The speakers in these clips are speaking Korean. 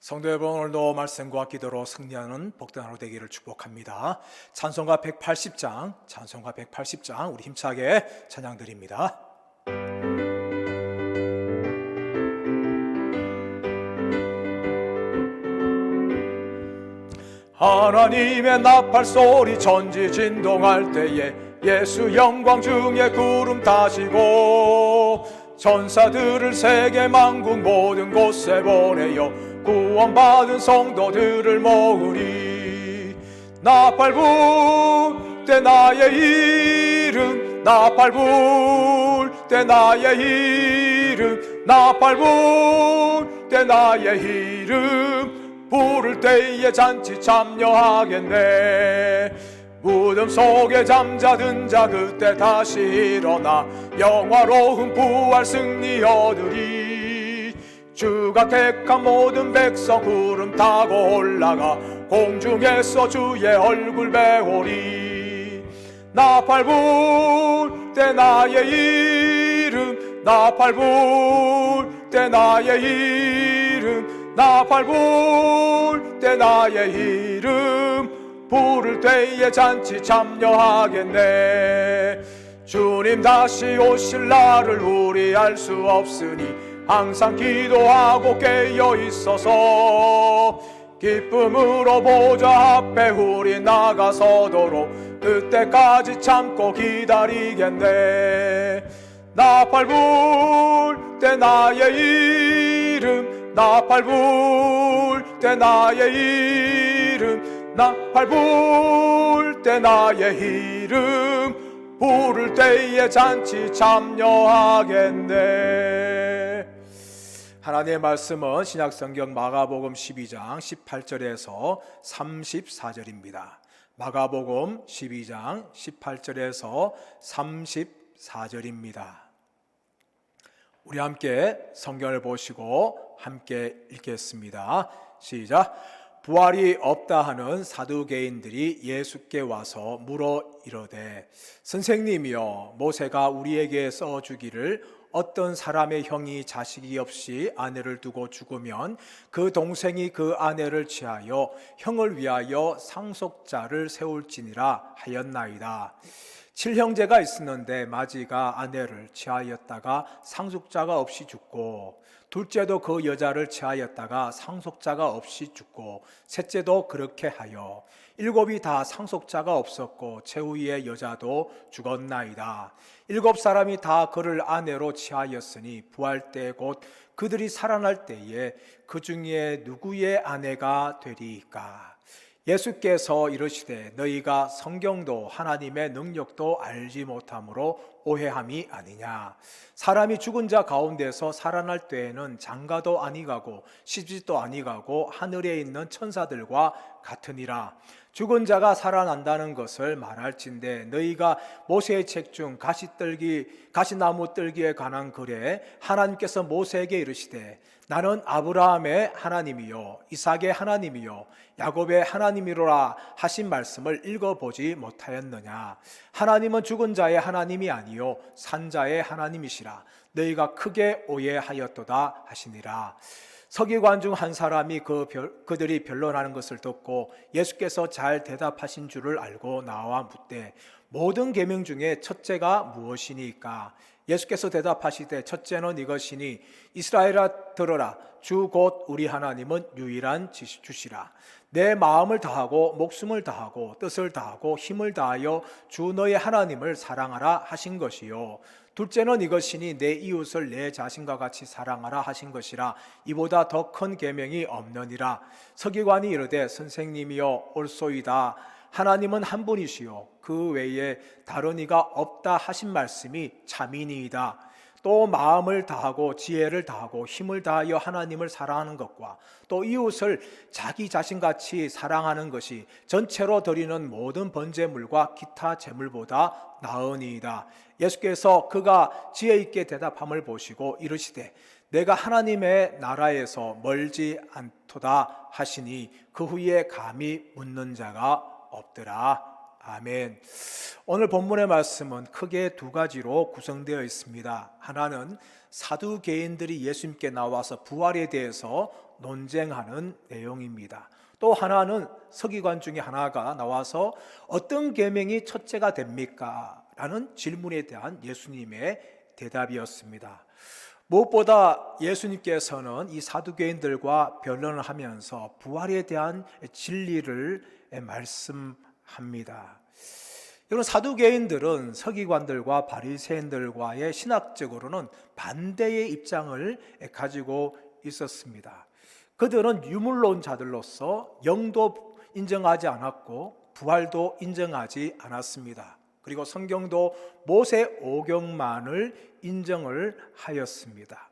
성도 여러분, 오늘도 말씀과 기도로 승리하는 복된 하루 되기를 축복합니다. 찬송가 180장 우리 힘차게 찬양 드립니다. 하나님의 나팔 소리 천지 진동할 때에 예수 영광 중에 구름 타시고 천사들을 세계 만국 모든 곳에 보내어 구원받은 성도들을 모으리. 나팔 불 때 나의 이름, 나팔 불 때 나의 이름, 나팔 불 때 나의 이름, 부를 때에 잔치 참여하겠네. 무덤 속에 잠자든 자 그때 다시 일어나 영화로운 부활 승리 얻으리. 주가 택한 모든 백성 구름 타고 올라가 공중에서 주의 얼굴 배우리. 나팔 불 때 나의 이름, 나팔 불 때 나의 이름, 나팔 불 때 나의 이름, 부를 때에 잔치 참여하겠네. 주님 다시 오실 날을 우리 알 수 없으니 항상 기도하고 깨어 있어서 기쁨으로 보좌 앞에 우리 나가서도록 그때까지 참고 기다리겠네. 나팔 불 때 나의 이름, 나팔 불 때 나의 이름, 나팔 불 때 나의 이름, 부를 때에 잔치 참여하겠네. 하나님의 말씀은 신약성경 마가복음 12장 18절에서 34절입니다. 마가복음 12장 18절에서 34절입니다. 우리 함께 성경을 보시고 함께 읽겠습니다. 시작. 부활이 없다 하는 사두개인들이 예수께 와서 물어 이르되, 선생님이여, 모세가 우리에게 써주기를 어떤 사람의 형이 자식이 없이 아내를 두고 죽으면 그 동생이 그 아내를 취하여 형을 위하여 상속자를 세울지니라 하였나이다. 7형제가 있었는데 마지가 아내를 취하였다가 상속자가 없이 죽고, 둘째도 그 여자를 취하였다가 상속자가 없이 죽고, 셋째도 그렇게 하여 7이 다 상속자가 없었고 최후의 여자도 죽었나이다. 7사람이 다 그를 아내로 취하였으니 부활 때 곧 그들이 살아날 때에 그 중에 누구의 아내가 되리이까? 예수께서 이르시되, 너희가 성경도 하나님의 능력도 알지 못함으로 오해함이 아니냐. 사람이 죽은 자 가운데서 살아날 때에는 장가도 아니가고 시집도 아니가고 하늘에 있는 천사들과 같으니라. 죽은 자가 살아난다는 것을 말할진대 너희가 모세의 책 중 가시나무 뜰기에 관한 글에 하나님께서 모세에게 이르시되, 나는 아브라함의 하나님이요 이삭의 하나님이요 야곱의 하나님이로라 하신 말씀을 읽어보지 못하였느냐. 하나님은 죽은 자의 하나님이 아니요 산 자의 하나님이시라. 너희가 크게 오해하였도다 하시니라. 서기관 중 한 사람이 그들이 변론하는 것을 듣고 예수께서 잘 대답하신 줄을 알고 나와 묻되, 모든 계명 중에 첫째가 무엇이니까? 예수께서 대답하시되, 첫째는 이것이니 이스라엘아 들으라. 주 곧 우리 하나님은 유일한 주시라. 내 마음을 다하고 목숨을 다하고 뜻을 다하고 힘을 다하여 주 너의 하나님을 사랑하라 하신 것이요. 둘째는 이것이니 내 이웃을 내 자신과 같이 사랑하라 하신 것이라. 이보다 더 큰 계명이 없느니라. 서기관이 이르되, 선생님이여 옳소이다. 하나님은 한 분이시요 그 외에 다른 이가 없다 하신 말씀이 참이니이다. 또 마음을 다하고 지혜를 다하고 힘을 다하여 하나님을 사랑하는 것과 또 이웃을 자기 자신같이 사랑하는 것이 전체로 드리는 모든 번제물과 기타 제물보다 나으니이다. 예수께서 그가 지혜 있게 대답함을 보시고 이르시되, 내가 하나님의 나라에서 멀지 않도다 하시니 그 후에 감히 묻는 자가 없더라. 아멘. 오늘 본문의 말씀은 크게 두 가지로 구성되어 있습니다. 하나는 사두개인들이 예수님께 나와서 부활에 대해서 논쟁하는 내용입니다. 또 하나는 서기관 중에 하나가 나와서 어떤 계명이 첫째가 됩니까? 라는 질문에 대한 예수님의 대답이었습니다. 무엇보다 예수님께서는 이 사두개인들과 변론을 하면서 부활에 대한 진리를 말씀합니다. 이런 사두개인들은 서기관들과 바리새인들과의 신학적으로는 반대의 입장을 가지고 있었습니다. 그들은 유물론자들로서 영도 인정하지 않았고 부활도 인정하지 않았습니다. 그리고 성경도 모세 오경만을 인정을 하였습니다.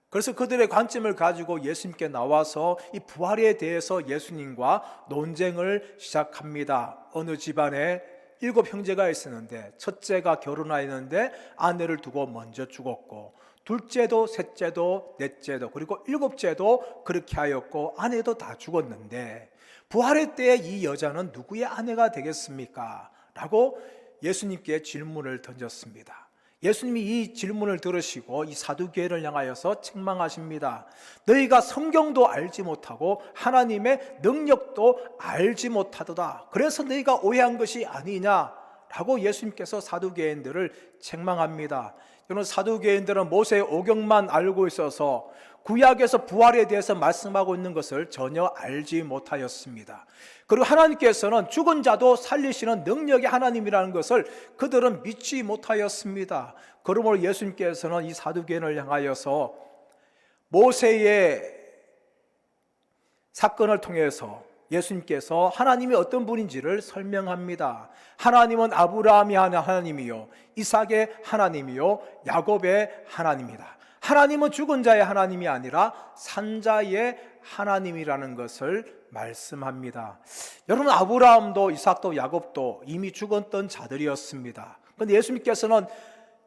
그래서 그들의 관점을 가지고 예수님께 나와서 이 부활에 대해서 예수님과 논쟁을 시작합니다. 어느 집안에 7 형제가 있었는데 첫째가 결혼하였는데 아내를 두고 먼저 죽었고, 둘째도 셋째도 넷째도 그리고 7째도 그렇게 하였고 아내도 다 죽었는데 부활의 때에 이 여자는 누구의 아내가 되겠습니까? 라고 예수님께 질문을 던졌습니다. 예수님이 이 질문을 들으시고 이 사두개인을 향하여서 책망하십니다. 너희가 성경도 알지 못하고 하나님의 능력도 알지 못하도다. 그래서 너희가 오해한 것이 아니냐라고 예수님께서 사두개인들을 책망합니다. 이런 사두개인들은 모세의 오경만 알고 있어서 구약에서 부활에 대해서 말씀하고 있는 것을 전혀 알지 못하였습니다. 그리고 하나님께서는 죽은 자도 살리시는 능력이 하나님이라는 것을 그들은 믿지 못하였습니다. 그러므로 예수님께서는 이 사두개인을 향하여서 모세의 사건을 통해서 예수님께서 하나님이 어떤 분인지를 설명합니다. 하나님은 아브라함의 하나님이요 이삭의 하나님이요 야곱의 하나님이다. 하나님은 죽은 자의 하나님이 아니라 산 자의 하나님이라는 것을 말씀합니다. 여러분, 아브라함도 이삭도 야곱도 이미 죽었던 자들이었습니다. 그런데 예수님께서는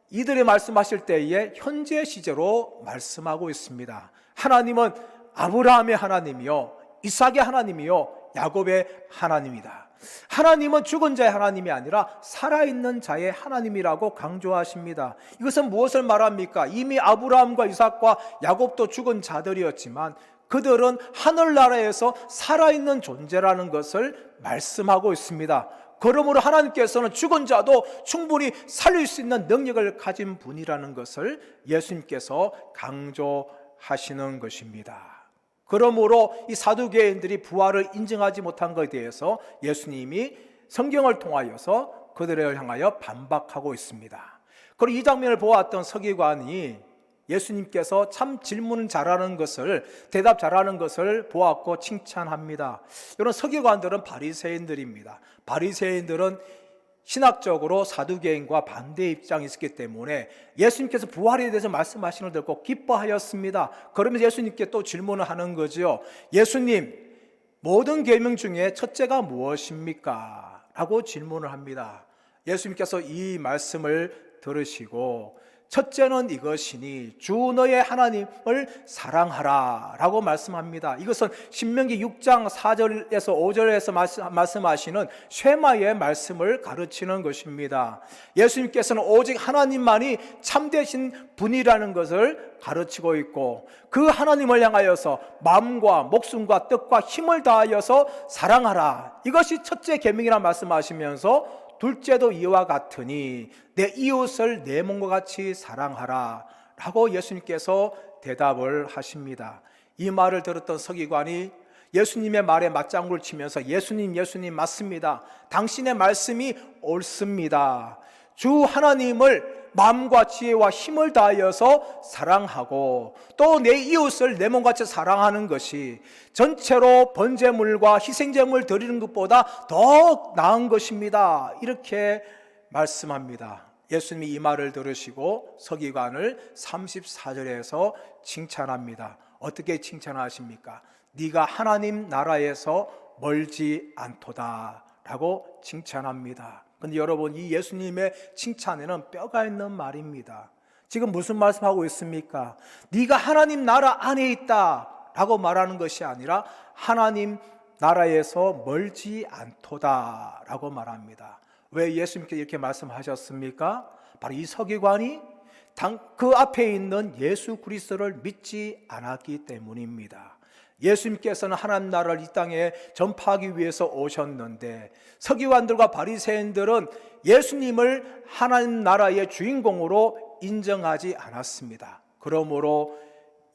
이들의 말씀하실 때에 현재 시제로 말씀하고 있습니다. 하나님은 아브라함의 하나님이요 이삭의 하나님이요 야곱의 하나님이다. 하나님은 죽은 자의 하나님이 아니라 살아있는 자의 하나님이라고 강조하십니다. 이것은 무엇을 말합니까? 이미 아브라함과 이삭과 야곱도 죽은 자들이었지만 그들은 하늘나라에서 살아있는 존재라는 것을 말씀하고 있습니다. 그러므로 하나님께서는 죽은 자도 충분히 살릴 수 있는 능력을 가진 분이라는 것을 예수님께서 강조하시는 것입니다. 그러므로 이 사두개인들이 부활을 인정하지 못한 것에 대해서 예수님이 성경을 통하여서 그들을 향하여 반박하고 있습니다. 그리고 이 장면을 보았던 서기관이 예수님께서 참 질문 잘하는 것을, 대답 잘하는 것을 보았고 칭찬합니다. 이런 서기관들은 바리새인들입니다. 바리새인들은 신학적으로 사두개인과 반대 입장이 있었기 때문에 예수님께서 부활에 대해서 말씀하시는 걸 듣고 기뻐하였습니다. 그러면서 예수님께 또 질문을 하는 거죠. 예수님, 모든 계명 중에 첫째가 무엇입니까? 라고 질문을 합니다. 예수님께서 이 말씀을 들으시고 첫째는 이것이니 주 너의 하나님을 사랑하라 라고 말씀합니다. 이것은 신명기 6장 4절에서 5절에서 말씀하시는 쉐마의 말씀을 가르치는 것입니다. 예수님께서는 오직 하나님만이 참되신 분이라는 것을 가르치고 있고 그 하나님을 향하여서 마음과 목숨과 뜻과 힘을 다하여서 사랑하라, 이것이 첫째 계명이라 말씀하시면서 둘째도 이와 같으니 내 이웃을 내 몸과 같이 사랑하라 라고 예수님께서 대답을 하십니다. 이 말을 들었던 서기관이 예수님의 말에 맞장구를 치면서 예수님 맞습니다. 당신의 말씀이 옳습니다. 주 하나님을 마음과 지혜와 힘을 다하여서 사랑하고 또 내 이웃을 내 몸같이 사랑하는 것이 전체로 번제물과 희생제물 드리는 것보다 더 나은 것입니다. 이렇게 말씀합니다. 예수님이 이 말을 들으시고 서기관을 34절에서 칭찬합니다. 어떻게 칭찬하십니까? 네가 하나님 나라에서 멀지 않도다 라고 칭찬합니다. 그런데 여러분, 이 예수님의 칭찬에는 뼈가 있는 말입니다. 지금 무슨 말씀하고 있습니까? 네가 하나님 나라 안에 있다 라고 말하는 것이 아니라 하나님 나라에서 멀지 않도다 라고 말합니다. 왜 예수님께 이렇게 말씀하셨습니까? 바로 이 서기관이 그 앞에 있는 예수 그리스도를 믿지 않았기 때문입니다. 예수님께서는 하나님 나라를 이 땅에 전파하기 위해서 오셨는데 서기관들과 바리새인들은 예수님을 하나님 나라의 주인공으로 인정하지 않았습니다. 그러므로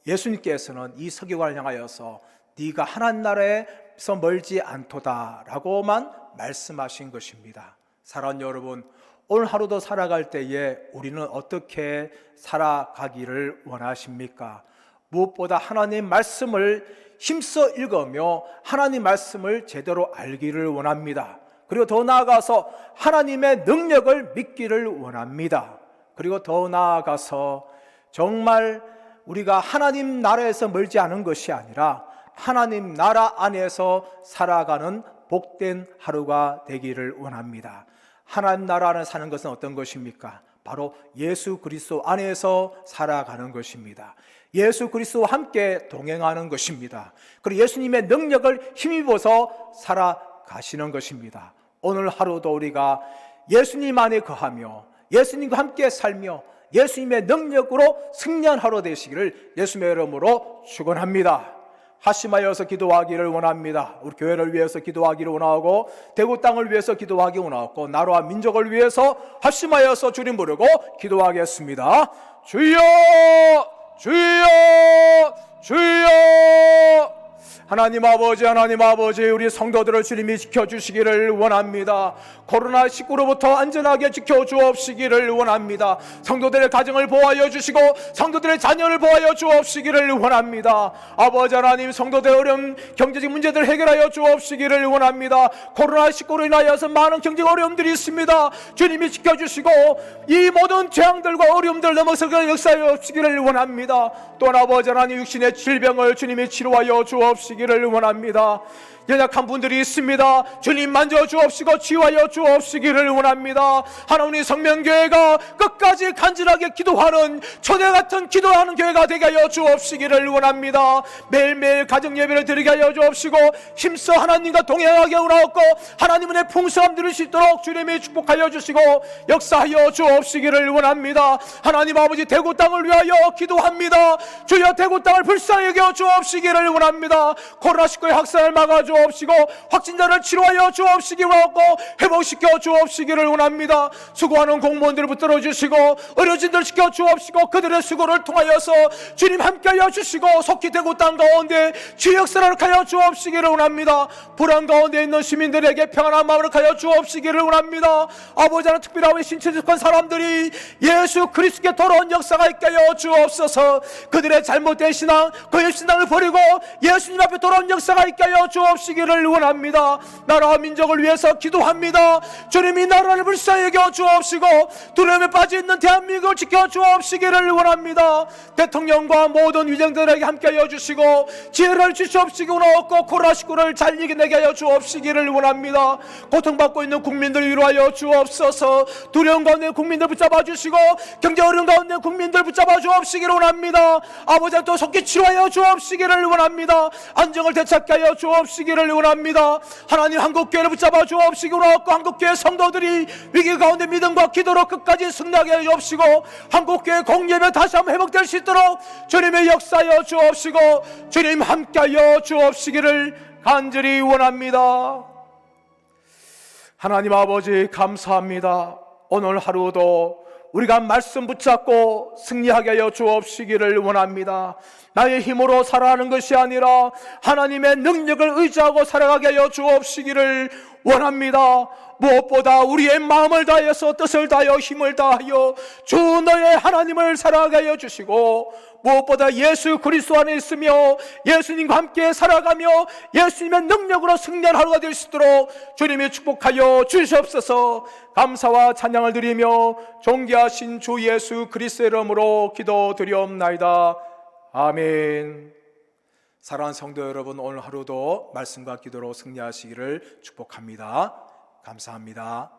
예수님께서는 이 서기관을 향하여서 네가 하나님 나라에서 멀지 않도다라고만 말씀하신 것입니다. 사랑하는 여러분, 오늘 하루도 살아갈 때에 우리는 어떻게 살아가기를 원하십니까? 무엇보다 하나님 말씀을 힘써 읽으며 하나님 말씀을 제대로 알기를 원합니다. 그리고 더 나아가서 하나님의 능력을 믿기를 원합니다. 그리고 더 나아가서 정말 우리가 하나님 나라에서 멀지 않은 것이 아니라 하나님 나라 안에서 살아가는 복된 하루가 되기를 원합니다. 하나님 나라 안에 사는 것은 어떤 것입니까? 바로 예수 그리스도 안에서 살아가는 것입니다. 예수 그리스도와 함께 동행하는 것입니다. 그리고 예수님의 능력을 힘입어서 살아가시는 것입니다. 오늘 하루도 우리가 예수님 안에 거하며 예수님과 함께 살며 예수님의 능력으로 승리한 하루 되시기를 예수님의 이름으로 축원합니다. 합심하여서 기도하기를 원합니다. 우리 교회를 위해서 기도하기를 원하고 대구 땅을 위해서 기도하기 원하고 나라와 민족을 위해서 합심하여서 주님 부르고 기도하겠습니다. 주여 주여 주여. 하나님 아버지 우리 성도들을 주님이 지켜주시기를 원합니다. 코로나19로부터 안전하게 지켜주옵시기를 원합니다. 성도들의 가정을 보호하여 주시고 성도들의 자녀를 보호하여 주옵시기를 원합니다. 아버지 하나님, 성도들의 어려운 경제적 문제들을 해결하여 주옵시기를 원합니다. 코로나19로 인하여서 많은 경제적 어려움들이 있습니다. 주님이 지켜주시고 이 모든 재앙들과 어려움들을 넘어서 역사하여 주시기를 원합니다. 또한 아버지 하나님, 육신의 질병을 주님이 치료하여 주옵시기를 원합니다. 연약한 분들이 있습니다. 주님 만져 주옵시고 치유하여 주옵시기를 원합니다. 하나님, 성명교회가 끝까지 간절하게 기도하는 초대 같은 기도하는 교회가 되게 하여 주옵시기를 원합니다. 매일매일 가정 예배를 드리게 하여 주옵시고 힘써 하나님과 동행하게 원하옵고 하나님 은혜 풍성함 누릴 수 있도록 주님이 축복하여 주시고 역사하여 주옵시기를 원합니다. 하나님 아버지, 대구 땅을 위하여 기도합니다. 주여 대구 땅을 불쌍히 여겨 주옵시기를 원합니다. 코로나19의 확산을 막아 주옵시고 확진자를 치료하여 주옵시기 원하고 회복시켜 주옵시기를 원합니다. 수고하는 공무원들을 붙들어 주시고 의료진들 지켜 주옵시고 그들의 수고를 통하여서 주님 함께하여 주시고 속히 대구 땅 가운데 주의 역사를 하여 주옵시기를 원합니다. 불안 가운데 있는 시민들에게 평안한 마음을 하여 주옵시기를 원합니다. 아버지 하나님, 특별하게 신체적한 사람들이 예수 그리스도께 돌아온 역사가 있게 하여 주옵소서. 그들의 잘못된 신앙, 거짓신앙을 버리고 예수님 앞에 돌아온 역사가 있게 하여 주옵시기를 원합니다. 나라와 민족을 위해서 기도합니다. 주님이 나라를 불쌍히 여겨 주옵시고 두려움에 빠져있는 대한민국을 지켜 주옵시기를 원합니다. 대통령과 모든 위정들에게 함께하여 주시고 지혜를 주시옵시기 원하옵고 코로나19를 잘 이겨내게 하여 주옵시기를 원합니다. 고통받고 있는 국민들 위로하여 주옵소서. 두려움 가운데 국민들 붙잡아 주시고 경제 어려움 가운데 국민들 붙잡아 주옵시기를 원합니다. 아버지, 또 속히 치료하여 주옵시기를 원합니다. 안정을 되찾게 하여 주옵시기를 원합니다. 하나님, 한국교회를 붙잡아 주옵시기 원하옵고 한국교회 성도들이 위기 가운데 믿음과 기도로 끝까지 승리하게 하여 주옵시고 한국교회 공예배 다시 한번 회복될 수 있도록 주님의 역사하여 주옵시고 주님 함께하여 주옵시기를 간절히 원합니다. 하나님 아버지, 감사합니다. 오늘 하루도 우리가 말씀 붙잡고 승리하게 하여 주옵시기를 원합니다. 나의 힘으로 살아가는 것이 아니라 하나님의 능력을 의지하고 살아가게 하여 주옵시기를 원합니다. 무엇보다 우리의 마음을 다하여서 뜻을 다하여 힘을 다하여 주 너의 하나님을 살아가게 하여 주시고 무엇보다 예수 그리스도 안에 있으며 예수님과 함께 살아가며 예수님의 능력으로 승리하는 하루가 될 수 있도록 주님이 축복하여 주시옵소서. 감사와 찬양을 드리며 존귀하신 주 예수 그리스도의 이름으로 기도드리옵나이다. 아멘. 사랑하는 성도 여러분, 오늘 하루도 말씀과 기도로 승리하시기를 축복합니다. 감사합니다.